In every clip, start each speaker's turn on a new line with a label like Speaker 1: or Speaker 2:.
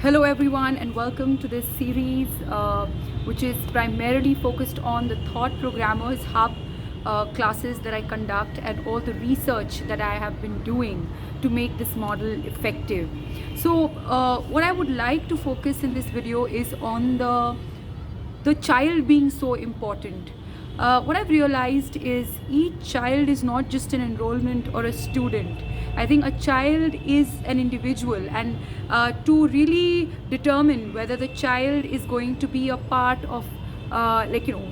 Speaker 1: Hello, everyone, and welcome to this series, which is primarily focused on the Thought Programmers Hub classes that I conduct and all the research that I have been doing to make this model effective. So, what I would like to focus in this video is on the child being so important. What I've realized is each child is not just an enrollment or a student. I think a child is an individual, and to really determine whether the child is going to be a part of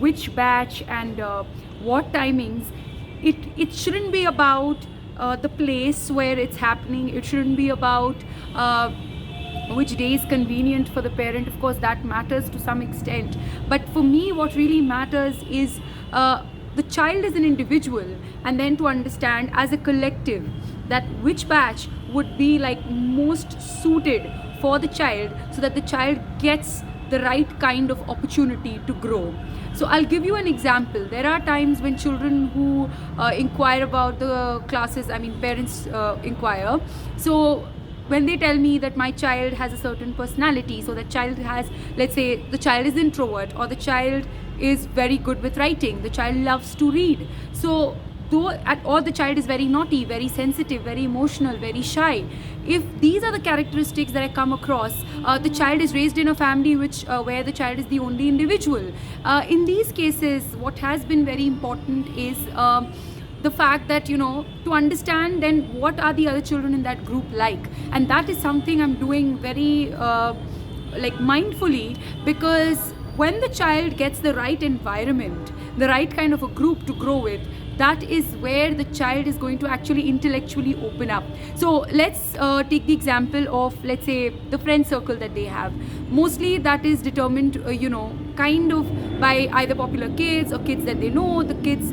Speaker 1: which batch and what timings, it shouldn't be about the place where it's happening. It shouldn't be about which day is convenient for the parent. Of course, that matters to some extent, but for me what really matters is the child as an individual, and then to understand as a collective that which batch would be like most suited for the child, so that the child gets the right kind of opportunity to grow. So I'll give you an example. There are times when children who inquire about the classes, parents inquire. So when they tell me that my child has a certain personality, so the child has, let's say the child is introvert, or the child is very good with writing, the child loves to read, so or the child is very naughty, very sensitive, very emotional, very shy. If these are the characteristics that I come across, the child is raised in a family where the child is the only individual. In these cases, what has been very important is the fact that, to understand then what are the other children in that group like, and that is something I'm doing very mindfully, because when the child gets the right environment, the right kind of a group to grow with, that is where the child is going to actually intellectually open up. So let's take the example of, let's say, the friend circle that they have. Mostly that is determined kind of by either popular kids or kids that they know, the kids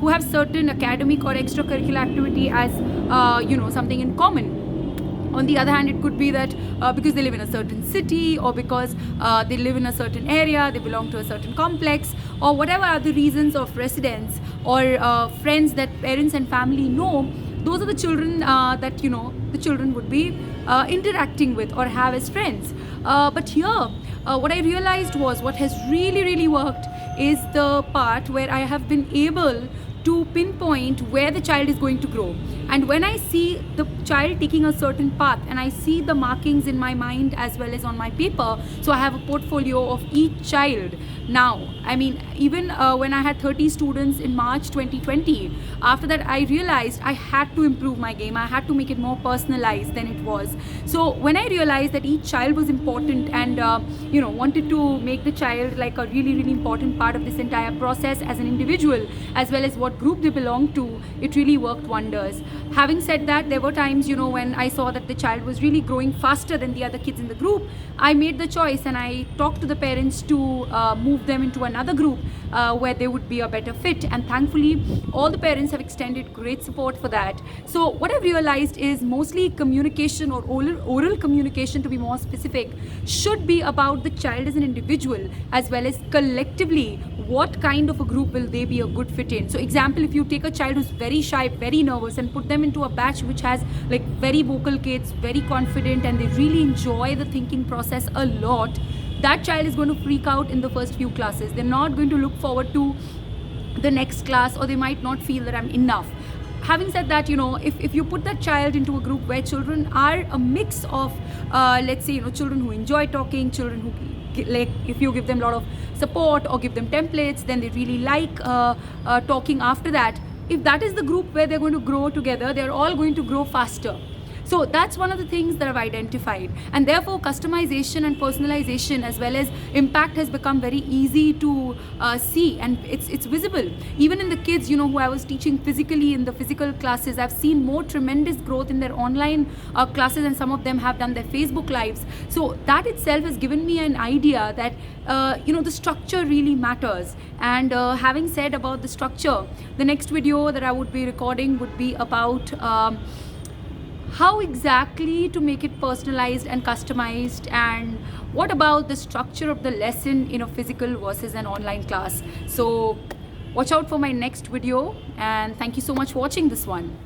Speaker 1: who have certain academic or extracurricular activity as something in common. On the other hand, it could be that because they live in a certain city, or because they live in a certain area, they belong to a certain complex, or whatever are the reasons of residence, or friends that parents and family know, those are the children that the children would be interacting with or have as friends. But here, what I realized was what has really worked is the part where I have been able to pinpoint where the child is going to grow. And when I see the child taking a certain path, and I see the markings in my mind as well as on my paper, so I have a portfolio of each child. Now, even when I had 30 students in March 2020, after that I realized I had to improve my game. I had to make it more personalized than it was. So when I realized that each child was important, and wanted to make the child like a really important part of this entire process as an individual, as well as what group they belong to, it really worked wonders. Having said that, there were times when I saw that the child was really growing faster than the other kids in the group. I made the choice, and I talked to the parents to move them into another group where they would be a better fit, and thankfully all the parents have extended great support for that. So what I've realized is mostly communication, or oral communication to be more specific, should be about the child as an individual, as well as collectively what kind of a group will they be a good fit in. So example, if you take a child who's very shy, very nervous, and put them into a batch which has very vocal kids, very confident, and they really enjoy the thinking process a lot, that child is going to freak out in the first few classes. They're not going to look forward to the next class, or they might not feel that I'm enough. Having said that, if you put that child into a group where children are a mix of let's say children who enjoy talking, children who, if you give them a lot of support or give them templates, then they really like talking after that. If that is the group where they're going to grow together, they're all going to grow faster. So that's one of the things that I've identified, and therefore customization and personalization as well as impact has become very easy to see, and it's visible. Even in the kids who I was teaching physically in the physical classes, I've seen more tremendous growth in their online classes, and some of them have done their Facebook lives. So that itself has given me an idea that the structure really matters. And having said about the structure, the next video that I would be recording would be about how exactly to make it personalized and customized, and what about the structure of the lesson in a physical versus an online class. So watch out for my next video, and thank you so much for watching this one.